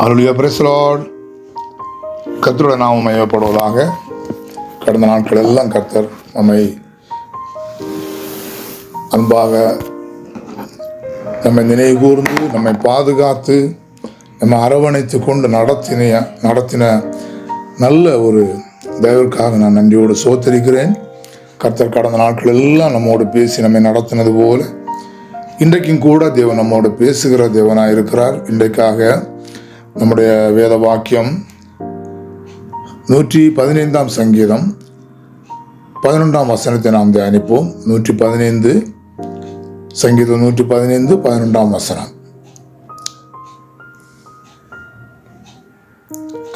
Hallelujah, praise the Lord. கர்த்தருடைய நாமம் மகிமைப்படுவதாக. கடந்த நாட்கள் எல்லாம் கர்த்தர் நம்மை அன்பாக நம்மை நினைவு கூர்ந்து நம்மை பாதுகாத்து நம்மை அரவணைத்து கொண்டு நடத்தின நல்ல ஒரு தயவிற்காக நான் நன்றியோடு சோத்தரிக்கிறேன். கர்த்தர் கடந்த நாட்கள் எல்லாம் நம்மோடு பேசி நம்மை நடத்தினது போல இன்றைக்கும் கூட தேவன் நம்மோடு பேசுகிற தேவனாக இருக்கிறார். இன்றைக்காக நம்முடைய வேத வாக்கியம் 115 சங்கீதம் 11 வசனத்தை நாம் தியானிப்போம். 115 சங்கீதம் 115 11 வசனம்.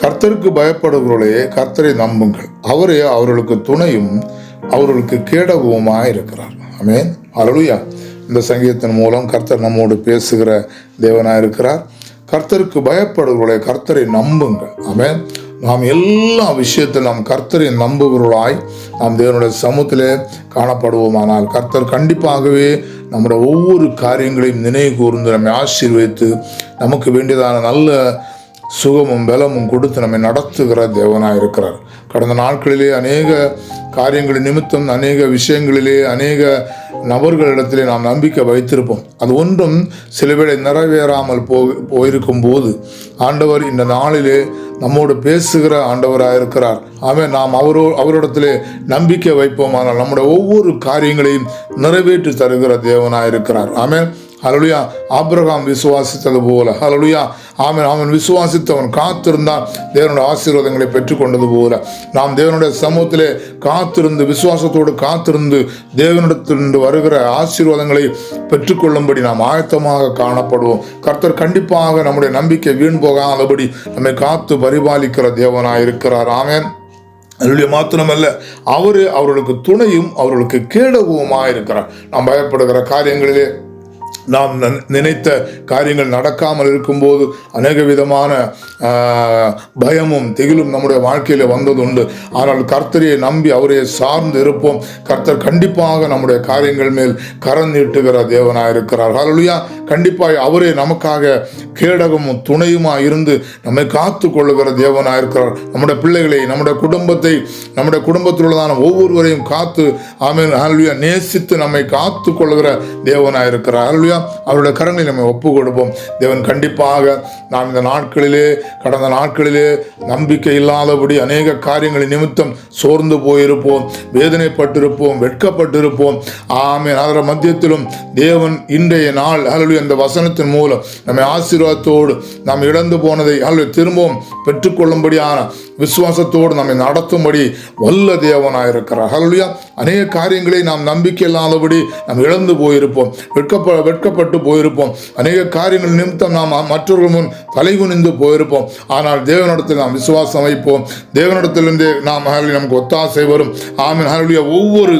கர்த்தருக்கு பயப்படுகிறவர்களே, கர்த்தரை நம்புங்கள், அவரே அவர்களுக்கு துணையும் அவர்களுக்கு கேடகவுமாய் இருக்கிறார். ஆமென், ஹல்லேலூயா. இந்த சங்கீதத்தின் மூலம் கர்த்தர் நம்மோடு பேசுகிற தேவனாய் இருக்கிறார். கர்த்தருக்கு பயப்படுகிறவர்களே, கர்த்தரை நம்புங்கள். ஆமென். நாம் எல்லா விஷயத்தில் நாம் கர்த்தரை நம்புகிறவர்களாய் நாம் தேவனுடைய சமூகத்திலே காணப்படுவோமானால் கர்த்தர் கண்டிப்பாகவே நம்முடைய ஒவ்வொரு காரியங்களையும் நினைவு கூர்ந்து நம்மை ஆசீர்வதித்து நமக்கு வேண்டியதான நல்ல சுகமும் பலமும் கொடுத்து நம்மை நடத்துகிற தேவனாக இருக்கிறார். கடந்த நாட்களிலே அநேக காரியங்களின் நிமித்தம் அநேக விஷயங்களிலே அநேக நபர்களிடத்திலே நாம் நம்பிக்கை வைத்திருப்போம். அது ஒன்றும் சில வேளை நிறைவேறாமல் போயிருக்கும் போது ஆண்டவர் இந்த நாளிலே நம்மோடு பேசுகிற ஆண்டவராக இருக்கிறார். ஆமென். நாம் அவரிடத்திலே நம்பிக்கை வைப்போமானால் நம்முடைய ஒவ்வொரு காரியங்களையும் நிறைவேற்றி தருகிற தேவனாக இருக்கிறார். ஆமென், ஹல்லேலூயா. ஆபிரகாம் விசுவாசித்தது போல, ஹல்லேலூயா, ஆமென், அவன் விசுவாசித்தவன் காத்திருந்தான், தேவனுடைய ஆசீர்வாதங்களை பெற்றுக்கொண்டது போல நாம் தேவனுடைய சமூகத்திலே காத்திருந்து விசுவாசத்தோடு காத்திருந்து தேவனிடத்திலிருந்து வருகிற ஆசீர்வாதங்களை பெற்றுக்கொள்ளும்படி நாம் ஆயத்தமாக காணப்படுவோம். கர்த்தர் கண்டிப்பாக நம்முடைய நம்பிக்கை வீண் போகாதபடி நம்மை காத்து பரிபாலிக்கிற தேவனாய் இருக்கிறார். ஆமென், அல்லேலூயா. மாத்திரமல்ல, அவர்களுக்கு துணையும் அவர்களுக்கு கேடகவுமாய் இருக்கிறார். நாம் பயப்படுகிற காரியங்களிலே நாம் நினைத்த காரியங்கள் நடக்காமல் இருக்கும்போது அநேக விதமான பயமும் திகிலும் நம்முடைய வாழ்க்கையில் வந்ததுண்டு. ஆனால் கர்த்தரையை நம்பி அவரையே சார்ந்து இருப்போம். கர்த்தர் கண்டிப்பாக நம்முடைய காரியங்கள் மேல் கரம் நீட்டுகிற தேவனாக இருக்கிறார். ஹல்லேலூயா. கண்டிப்பாக அவரே நமக்காக கேடகமும் துணையுமாக இருந்து நம்மை காத்து கொள்ளுகிற தேவனாக இருக்கிறார். நம்முடைய பிள்ளைகளை, நம்முடைய குடும்பத்தை, நம்முடைய குடும்பத்தில் உள்ளதான ஒவ்வொருவரையும் காத்து, ஆமென், ஹல்லேலூயா, நேசித்து நம்மை காத்து கொள்ளுகிற தேவனாக இருக்கிறார். ஹல்லேலூயா. அவருடைய கரங்களை நம்ம ஒப்பு கொடுப்போம். தேவன் கண்டிப்பாக நாம் இந்த நாட்களிலே, கடந்த நாட்களிலே நம்பிக்கை இல்லாதபடி அநேக காரியங்களின் நிமித்தம் சோர்ந்து போயிருப்போம், வேதனைப்பட்டிருப்போம், வெட்கப்பட்டிருப்போம். ஆமென். அதன் மத்தியத்திலும் தேவன் இன்றைய நாள் ஹல்லேலூயா இந்த வசனத்தின் மூலம் நம்மை ஆசீர்வாதத்தோடு நாம் இழந்து போனதை ஹல்லேலூயா திரும்பவும் பெற்றுக்கொள்ளும்படியான விசுவாசத்தோடு நம்மை நடத்தும்படி வல்ல தேவனாக இருக்கிறார். ஹல்லேலூயா. அநேக காரியங்களை நாம் நம்பிக்கை இல்லாதபடி நாம் இழந்து போயிருப்போம், வெட்கப்பட்டு போயிருப்போம். அநேக காரியங்கள் நிமித்தம் நாம் மற்றவர்கள் முன் தலைகுனிந்து போயிருப்போம். ஆனால் தேவனிடத்தில் நாம் விசுவாசம் வைப்போம். தேவனிடத்திலிருந்து நாம் நமக்கு ஒத்தாசை வரும். ஆமென், ஹல்லேலூயா. ஒவ்வொரு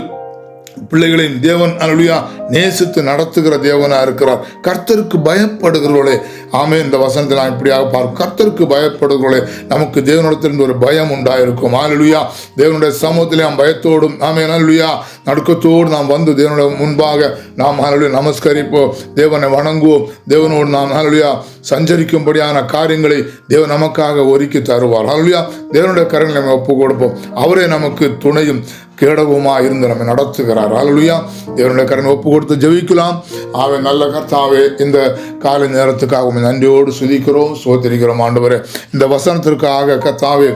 பிள்ளைகளையும் தேவன் ஹல்லேலூயா நேசித்து நடத்துகிற தேவனாக இருக்கிறார். கர்த்தருக்கு பயப்படுகிறவர்களே, ஆமென், இந்த வசனத்தை நான் இப்படியாக பார்க்கும். கர்த்தருக்கு பயப்படுகிறவர்களே, நமக்கு தேவனிடத்திலிருந்து ஒரு பயம் உண்டாயிருக்கும். ஹல்லேலூயா. தேவனுடைய சமூகத்திலே நாம் பயத்தோடும், ஆமென், ஹல்லேலூயா, நடுக்கத்தோடு நாம் வந்து தேவனுடைய முன்பாக நாம் ஹல்லேலூயா நமஸ்கரிப்போம், தேவனை வணங்குவோம். தேவனோடு நாம் ஹல்லேலூயா சஞ்சரிக்கும்படியான காரியங்களை தேவன் நமக்காக ஒதுக்கி தருவார். ஹல்லேலூயா. தேவனுடைய கரங்களை நம்ம ஒப்பு கொடுப்போம். அவரே நமக்கு துணையும் கேடகவுமா இருந்து நம்மை நடத்துகிறார். ஹல்லேலூயா. தேவனுடைய கரனை ஒப்பு கொடுத்து ஜெபிக்கலாம். அவன் நல்ல கர்த்தாவே, இந்த காலை நேரத்துக்காக நன்றியோடு சுதிக்கிறோம், சோதரிக்கிறோம். ஆண்டவரே, இந்த வசனத்திற்காக கர்த்தாவே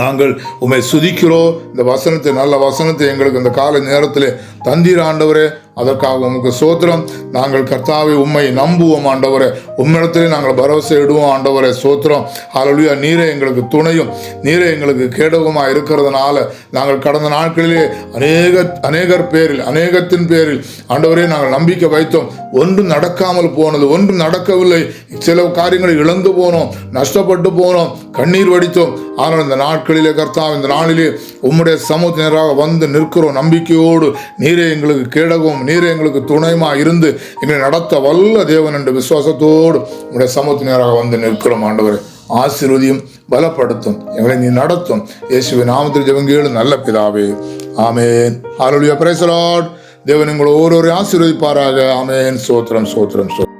நாங்கள் உம்மை சுதிக்கிறோம். இந்த வசனத்தை, நல்ல வசனத்தை எங்களுக்கு இந்த காலை நேரத்தில் தந்தீர் ஆண்டவரே. அதற்காக உமக்கு சோத்திரம். நாங்கள் கர்த்தாவை உம்மை நம்புவோம் ஆண்டவரே. உம்மிடத்திலே நாங்கள் பரவசை இடுவோம் ஆண்டவரே. சோத்திரம். ஹல்லேலூயா. நீரே எங்களுக்கு துணையும் நீரே எங்களுக்கு கேடகமாக இருக்கிறதுனால நாங்கள் கடந்த நாட்களிலே அநேகத்தின் பேரில் ஆண்டவரே நாங்கள் நம்பிக்கை வைத்தோம். ஒன்றும் நடக்காமல் போனது, ஒன்றும் நடக்கவில்லை. சில காரியங்களை இழந்து போனோம், நஷ்டப்பட்டு போனோம், கண்ணீர் வடித்தோம். ஆனால் இந்த நாட்களிலே கர்த்தாவே, இந்த நாளிலே உம்முடைய சமூகத்தினராக வந்து நிற்கிறோம். நம்பிக்கையோடு நீரே எங்களுக்கு கேடகம், நீரே எங்களுக்கு துணைமா இருந்து எங்களை நடத்த வல்ல தேவன் என்ற விசுவாசத்தோடு உங்களுடைய சமூகத்தினராக வந்து நிற்கிறோம். ஆண்டவரே, ஆசீர்வதியும், பலப்படுத்தும், எங்களை நீ நடத்தும். இயேசுவின் நாமத்தில் ஜெபங்கேளு நல்ல பிதாவே. ஆமென், ஹல்லேலூயா. Praise the Lord. தேவன் உங்களை ஒவ்வொருவரையும் ஆசீர்வதிப்பாராக. ஆமென். ஸ்தோத்திரம், ஸ்தோத்திரம், ஸ்தோத்திரம்.